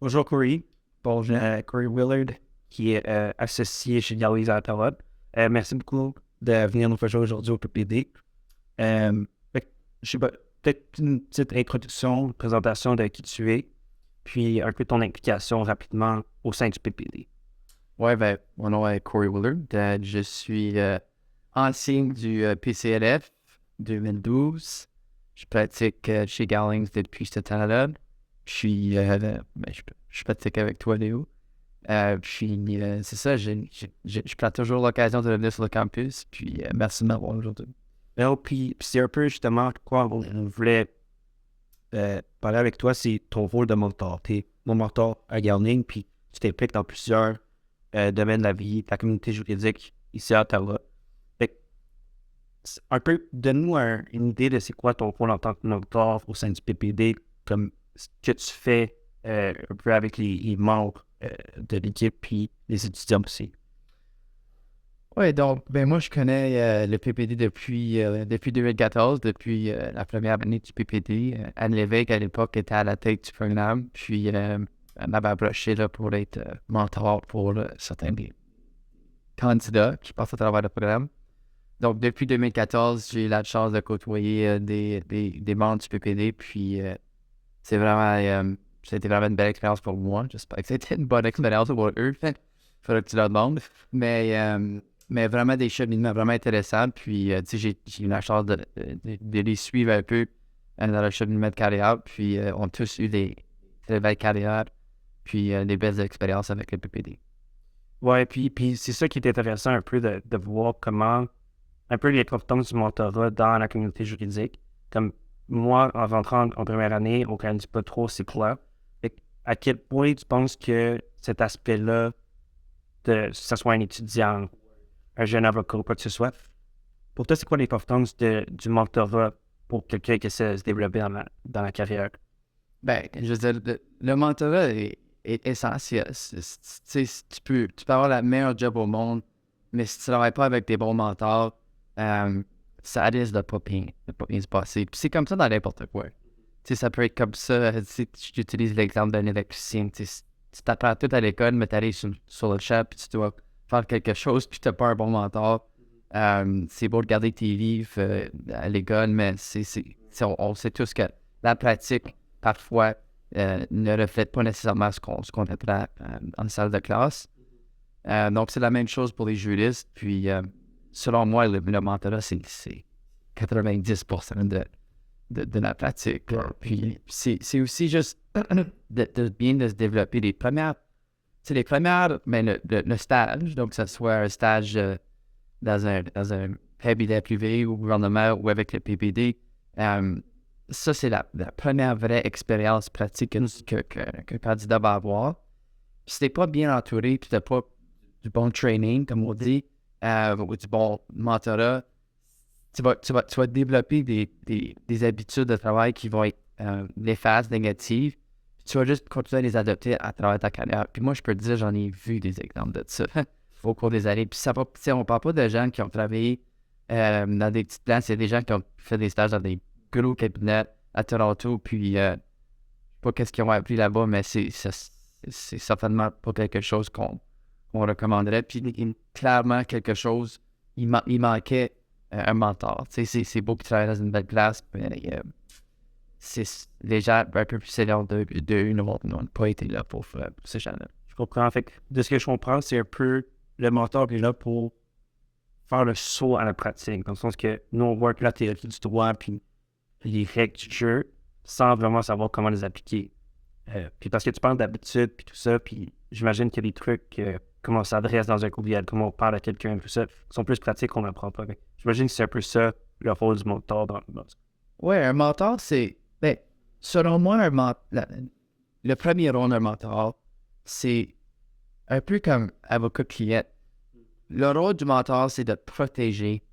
Bonjour Corey. Bonjour Corey Willard, qui est associé chez Galley's à Ottawa. Merci beaucoup de venir nous rejoindre aujourd'hui au PPD. Fait que, je sais pas, peut-être une petite introduction, une présentation de qui tu es, puis un peu ton implication rapidement au sein du PPD. Ouais, ben, mon nom est Corey Willard. Je suis ancien du PCLF 2012. Je pratique chez Gallings depuis ce temps-là. Je pratique avec toi, Léo. C'est ça, je prends toujours l'occasion de revenir sur le campus. Puis, merci de m'avoir aujourd'hui. Puis c'est un peu justement quoi on voulait parler avec toi, c'est ton rôle de mentor. Tu es mon mentor à Gallings, puis tu t'impliques dans plusieurs domaine de la vie, de la communauté juridique ici à Ottawa. Fait que, un peu, donne-nous une idée de c'est quoi ton rôle en tant que mentor au sein du PPD, comme ce que tu fais un peu avec les membres de l'équipe puis les étudiants aussi. Oui, donc, ben moi, je connais le PPD depuis 2014, depuis la première année du PPD. Anne Lévesque, à l'époque, était à la tête du programme, puis elle m'avait approché là, pour être mentor pour certains des candidats qui passent à travers le programme. Donc, depuis 2014, j'ai eu la chance de côtoyer des membres du PPD, puis c'est vraiment, ça a été vraiment une belle expérience pour moi. J'espère que c'était une bonne expérience pour eux. Il faudrait que tu leur demandes. Mais vraiment des cheminements vraiment intéressants. Puis, tu sais, j'ai eu la chance de les suivre un peu dans leur cheminement de carrière. Puis, on a tous eu des très belles carrières. Puis, des belles expériences avec le PPD. Ouais, puis c'est ça qui est intéressant un peu de voir comment, un peu l'importance du mentorat dans la communauté juridique. Comme moi, en rentrant en première année, on ne dit pas trop c'est quoi. Fait que, à quel point tu penses que cet aspect-là, que ce soit un étudiant, un jeune avocat ou quoi que ce soit, pour toi, c'est quoi l'importance du mentorat pour quelqu'un qui essaie de se développer dans la carrière? Ben, je veux dire, le mentorat est essentiel. Tu sais, tu peux avoir la meilleure job au monde, mais si tu ne travailles pas avec des bons mentors, ça risque de pas bien se passer. Puis c'est comme ça dans n'importe quoi. Tu sais, ça peut être comme ça. Si j'utilise l'exemple d'un électricien, tu t'apprends tout à l'école, mais tu arrives sur le chat, puis tu dois faire quelque chose, puis tu n'as pas un bon mentor. C'est beau de garder tes livres à l'école, mais on sait tous que la pratique, parfois, ne reflète pas nécessairement ce qu'on apprend en salle de classe. Donc, c'est la même chose pour les juristes. Puis, selon moi, le mentorat, c'est 90% de la pratique. Puis, c'est aussi juste de bien de se développer les premières, mais le stage, donc que ce soit un stage dans un cabinet privé ou gouvernement ou avec le PPD, ça, c'est la première vraie expérience pratique qu'un candidat va avoir. Puis si t'es pas bien entouré, puis t'as pas du bon training, comme on dit, ou du bon mentorat, tu vas développer des habitudes de travail qui vont être néfastes, négatives. Puis tu vas juste continuer à les adopter à travers ta carrière. Puis moi, je peux te dire, j'en ai vu des exemples de ça au cours des années. Puis ça va, tu sais, on parle pas de gens qui ont travaillé dans des petites places, c'est des gens qui ont fait des stages dans des gros cabinets à Toronto, puis je sais pas qu'est-ce qu'ils ont appris là-bas, mais c'est certainement pas quelque chose qu'on recommanderait. Puis clairement, quelque chose, il manquait un mentor. Tu sais, c'est beau qu'ils travaillent dans une belle place, mais les gens un peu plus seniors d'eux n'ont pas été là pour ces gens-là. Je comprends. Fait que, de ce que je comprends, c'est un peu le mentor qui est là pour faire le saut à la pratique. Dans le sens que nous, on voit que la théorie du droit puis les règles du jeu sans vraiment savoir comment les appliquer. Puis parce que tu parles d'habitude puis tout ça, puis j'imagine qu'il y a des trucs, comment on s'adresse dans un courriel, comment on parle à quelqu'un, tout ça, qui sont plus pratiques qu'on n'apprend pas. Mais j'imagine que c'est un peu ça, le rôle du mentor dans ça. Ouais, un mentor, c'est. Ben, selon moi, le premier rôle d'un mentor, c'est un peu comme avocat-client. Le rôle du mentor, c'est de protéger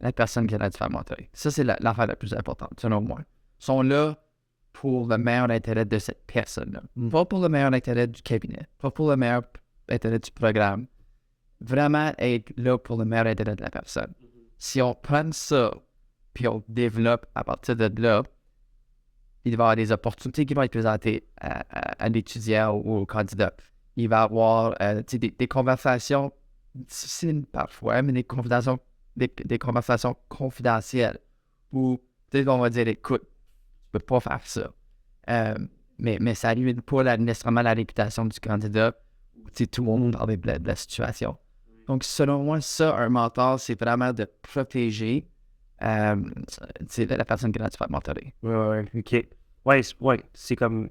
la personne qui a dû faire mentorer. Ça, c'est l'affaire la plus importante, selon moi. Ils sont là pour le meilleur intérêt de cette personne-là. Pas pour le meilleur intérêt du cabinet, pas pour le meilleur intérêt du programme. Vraiment être là pour le meilleur intérêt de la personne. Si on prend ça, puis on développe à partir de là, il va y avoir des opportunités qui vont être présentées à l'étudiant ou au candidat. Il va y avoir des conversations difficiles parfois, mais des conversations confidentielles où peut-être on va dire écoute, tu peux pas faire ça. Mais ça nuit pas nécessairement la réputation du candidat. Tout le monde parle de la situation. Donc, selon moi, ça, un mentor, c'est vraiment de protéger la personne que tu vas mentorer. Ouais, ok. Ouais, c'est comme.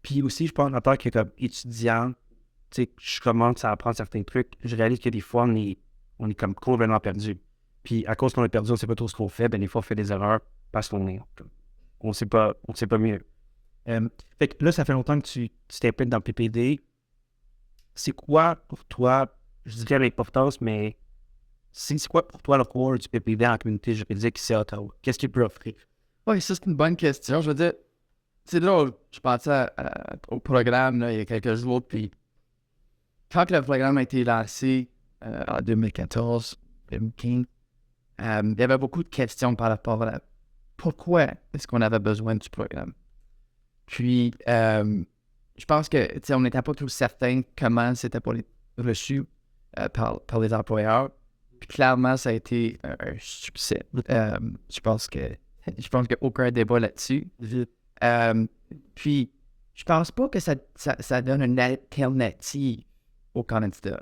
Puis aussi, je pense en tant que comme étudiant, tu sais, je commence à apprendre certains trucs, je réalise que des fois, on est comme complètement perdu. Puis à cause qu'on est perdu, on sait pas trop ce qu'on fait, ben des fois, on fait des erreurs parce on sait pas mieux. Fait que là, ça fait longtemps que tu t'impliques dans le PPD. C'est quoi pour toi, je dirais l'importance, mais c'est quoi pour toi le rôle du PPD en communauté juridique ici à Ottawa? Qu'est-ce qu'il peut offrir? Oui, ça, c'est une bonne question. Je veux dire, c'est drôle. Je pensais au programme là, il y a quelques jours, puis quand le programme a été lancé en 2014, 2015, il y avait beaucoup de questions par rapport à pourquoi est-ce qu'on avait besoin du programme. Puis, je pense que, on n'était pas tous certains comment c'était pour les reçus par les employeurs. Puis clairement, ça a été un succès. Je pense qu'il n'y a aucun débat là-dessus. Puis, je pense pas que ça donne une alternative au candidat.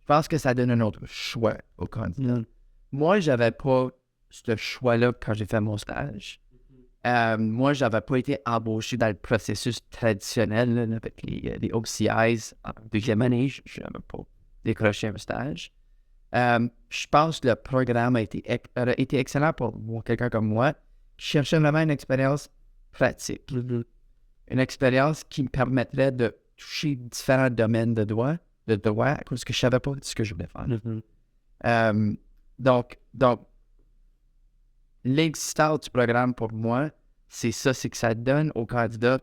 Je pense que ça donne un autre choix au candidat. Moi, j'avais pas ce choix-là quand j'ai fait mon stage. Moi, j'avais pas été embauché dans le processus traditionnel là, avec les OCIs en deuxième année. Je n'avais pas décroché un stage. Je pense que le programme a été excellent pour quelqu'un comme moi qui cherchait vraiment une expérience pratique. Une expérience qui me permettrait de toucher différents domaines de droit à cause que je savais pas ce que je voulais faire. Donc, l'existence du programme pour moi, c'est ça, c'est que ça donne au candidat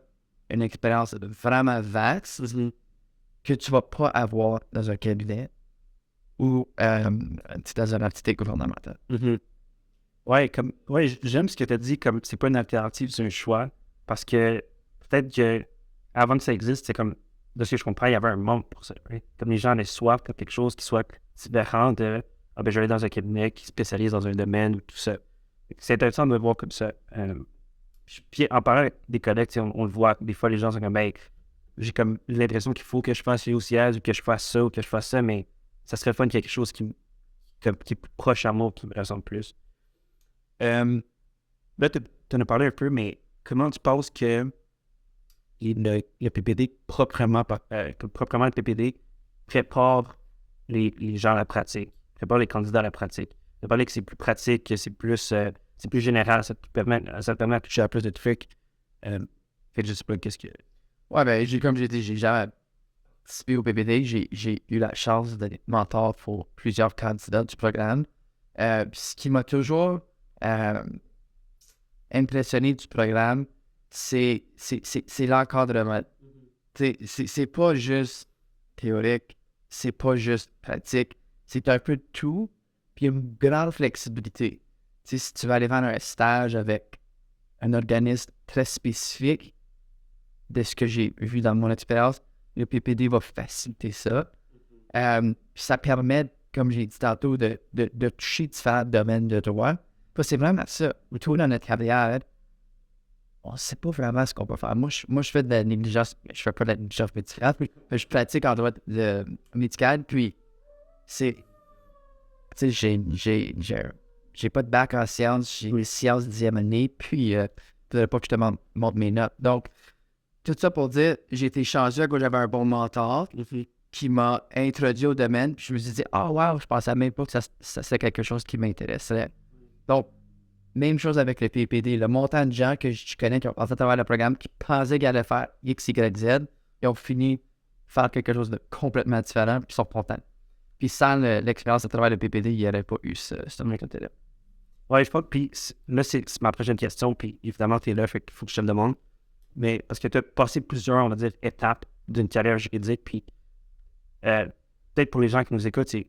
une expérience vraiment vaste que tu vas pas avoir dans un cabinet ou dans une entité gouvernementale. Ouais, j'aime ce que tu as dit, comme c'est pas une alternative, c'est un choix. Parce que peut-être que avant que ça existe, c'est comme, de ce que je comprends, il y avait un manque pour ça. Right? Comme les gens avaient soif de quelque chose qui soit différent de je vais aller dans un cabinet qui spécialise dans un domaine ou tout ça. C'est intéressant de le voir comme ça. Puis en parlant avec des collègues, on le voit, des fois les gens sont comme j'ai comme l'impression qu'il faut que je fasse les OCS ou que je fasse ça ou que je fasse ça, mais ça serait fun quelque chose qui est plus proche à moi, qui me ressemble plus. Là, tu en as parlé un peu, mais comment tu penses que le PPD, proprement le PPD, prépare les gens à la pratique, prépare les candidats à la pratique? Tu as parlé que c'est plus pratique, que c'est plus général, ça te permet de toucher à plus de trucs. Fait que je sais pas qu'est-ce que... Ouais, ben, comme j'ai dit, j'ai jamais participé au PPD. J'ai eu la chance d'être mentor pour plusieurs candidats du programme. Ce qui m'a toujours impressionné du programme, c'est l'encadrement. C'est pas juste théorique, c'est pas juste pratique, c'est un peu de tout, puis une grande flexibilité. Si tu vas aller faire un stage avec un organisme très spécifique de ce que j'ai vu dans mon expérience, le PPD va faciliter ça. Puis ça permet, comme j'ai dit tantôt, de toucher différents domaines de droit. Puis c'est vraiment ça. Tout dans notre carrière, on ne sait pas vraiment ce qu'on peut faire. Moi, je fais de la négligence, je fais pas de la négligence médicale, mais je pratique en droit médical, puis c'est... Tu sais, j'ai pas de bac en sciences, j'ai eu sciences 10e année, puis il faudrait pas que je te montre mes notes. Donc, tout ça pour dire, j'ai été chanceux quand j'avais un bon mentor qui m'a introduit au domaine, puis je me suis dit, wow, je pensais même pas que ça serait quelque chose qui m'intéresserait. Donc, même chose avec le PPD. Le montant de gens que je connais qui ont passé à travers le programme, qui pensaient qu'ils allaient faire X, Y, Z, ils ont fini faire quelque chose de complètement différent, puis ils sont contents. Puis sans l'expérience à travers le PPD, il n'y aurait pas eu ce côté-là. Ouais, je pense que puis là, c'est ma prochaine question, puis évidemment, tu es là, fait qu'il faut que je te le demande. Mais parce que tu as passé plusieurs, on va dire, étapes d'une carrière juridique, puis peut-être pour les gens qui nous écoutent, c'est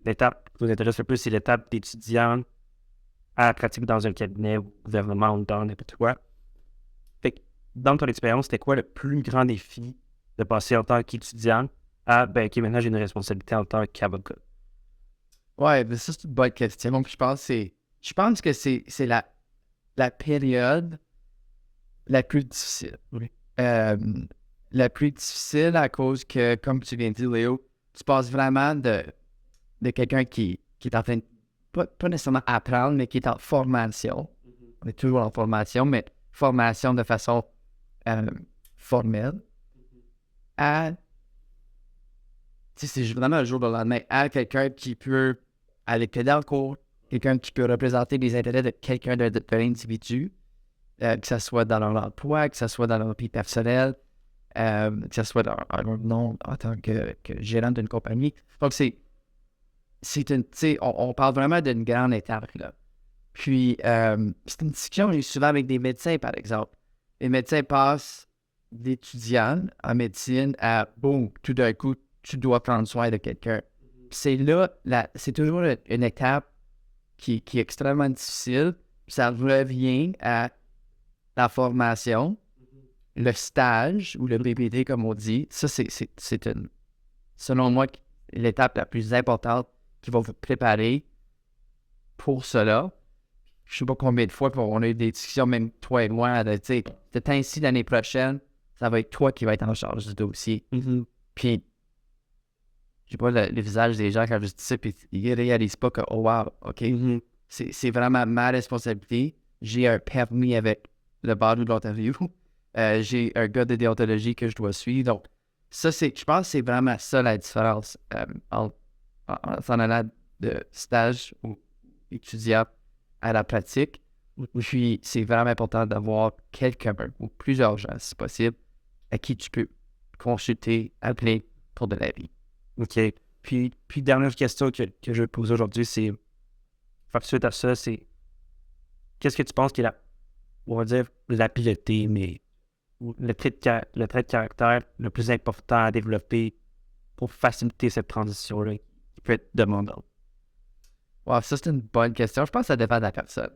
l'étape qui nous intéresse le plus, c'est l'étape d'étudiant à la pratique dans un cabinet ou gouvernement ou dans n'importe quoi. Fait que dans ton expérience, c'était quoi le plus grand défi de passer en tant qu'étudiant à, OK, maintenant j'ai une responsabilité en tant qu'avocat? Ouais, mais ça, c'est une bonne question. Donc, je pense que c'est la période la plus difficile. Oui. La plus difficile à cause que, comme tu viens de dire, Léo, tu passes vraiment de quelqu'un qui est en train de, pas nécessairement apprendre, mais qui est en formation. On est toujours en formation, mais formation de façon formelle, à, tu sais, c'est vraiment un jour de lendemain, à quelqu'un qui peut aller plaider en cours, quelqu'un qui peut représenter les intérêts de quelqu'un de l'individu, que ce soit dans leur emploi, que ce soit dans leur vie personnelle, que ce soit dans leur nom en tant que gérant d'une compagnie. Donc, c'est une, tu sais, on parle vraiment d'une grande étape, là. Puis, c'est une discussion que j'ai souvent avec des médecins, par exemple. Les médecins passent d'étudiants en médecine à, boum, tout d'un coup, tu dois prendre soin de quelqu'un. C'est là, c'est toujours une étape qui est extrêmement difficile. Ça revient à la formation, le stage ou le BPD, comme on dit. Ça, c'est selon moi, l'étape la plus importante qui va vous préparer pour cela. Je ne sais pas combien de fois on a eu des discussions, même toi et moi, de, tu sais, de ainsi l'année prochaine, ça va être toi qui va être en charge du dossier. Puis, je sais pas le visage des gens quand je dis ça, puis ils réalisent pas que, oh wow, OK, c'est vraiment ma responsabilité. J'ai un permis avec le barreau de l'Ontario. J'ai un gars de déontologie que je dois suivre. Donc, ça, je pense que c'est vraiment ça la différence en s'en allant de stage ou étudiant à la pratique. Puis, c'est vraiment important d'avoir quelqu'un ou plusieurs gens, si possible, à qui tu peux consulter, appeler pour de l'avis. OK. Puis dernière question que je vais poser aujourd'hui, c'est, suite à ça, c'est, qu'est-ce que tu penses qui est on va dire, l'habileté, mais le trait de caractère le plus important à développer pour faciliter cette transition-là qui peut être demandante? Wow, ça, c'est une bonne question. Je pense que ça dépend de la personne.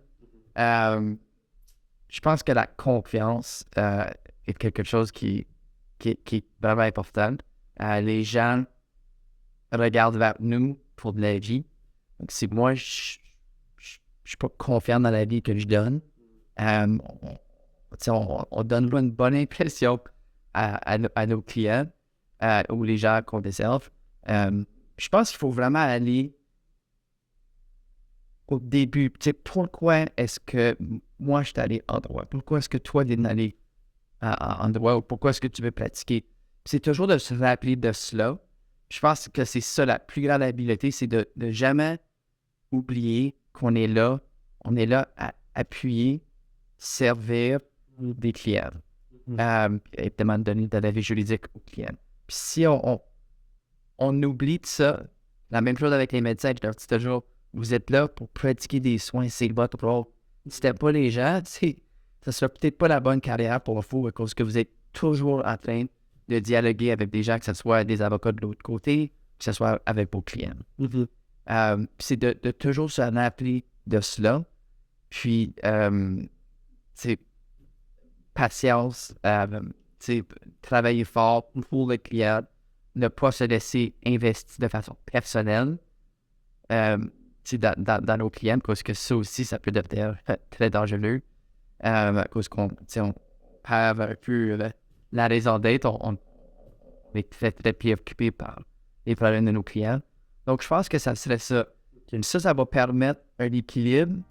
Je pense que la confiance est quelque chose qui est vraiment important. Les gens regardent vers nous pour de la vie. Donc, si moi, je suis pas confiant dans la vie que je donne, on donne pas une bonne impression à nos clients ou les gens qu'on desserve. Je pense qu'il faut vraiment aller au début. Tu sais, pourquoi est-ce que moi, je suis allé en droit? Pourquoi est-ce que toi, tu es allé en droit? Ou pourquoi est-ce que tu veux pratiquer? C'est toujours de se rappeler de cela. Je pense que c'est ça, la plus grande habileté, c'est de jamais oublier qu'on est là. On est là à appuyer, servir des clients. Évidemment, donner de l'avis juridique aux clients. Puis si on oublie de ça, la même chose avec les médecins, je leur dis toujours, vous êtes là pour pratiquer des soins, c'est votre rôle. Si c'était pas les gens, ça ne sera peut-être pas la bonne carrière pour vous à cause que vous êtes toujours en train de dialoguer avec des gens, que ce soit des avocats de l'autre côté, que ce soit avec vos clients. C'est de toujours se rappeler de cela. Puis, c'est patience, travailler fort pour le client, ne pas se laisser investir de façon personnelle dans nos clients, parce que ça aussi, ça peut devenir très dangereux. À cause qu'on perd un peu la raison d'être, on est très, très préoccupé par les problèmes de nos clients. Donc, je pense que ça serait ça. Ça va permettre un équilibre,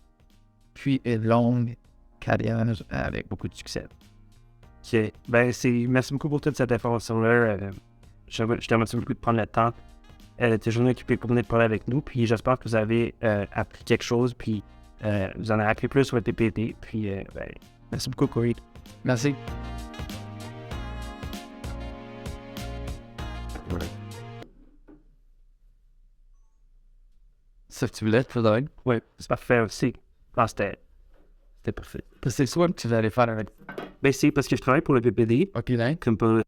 puis une longue carrière avec beaucoup de succès. OK. Merci beaucoup pour toute cette information-là. Je te remercie beaucoup de prendre le temps. Tes journées occupées pour venir parler avec nous. Puis j'espère que vous avez appris quelque chose. Puis vous en avez appris plus sur le TPD. Puis merci beaucoup, Corey. Merci. Ça, tu voulais te donner? Oui, c'est parfait aussi. Non, c'était parfait. C'est soit que tu vas aller faire avec. C'est parce que je travaille pour le PPD. OK, là. Comme pour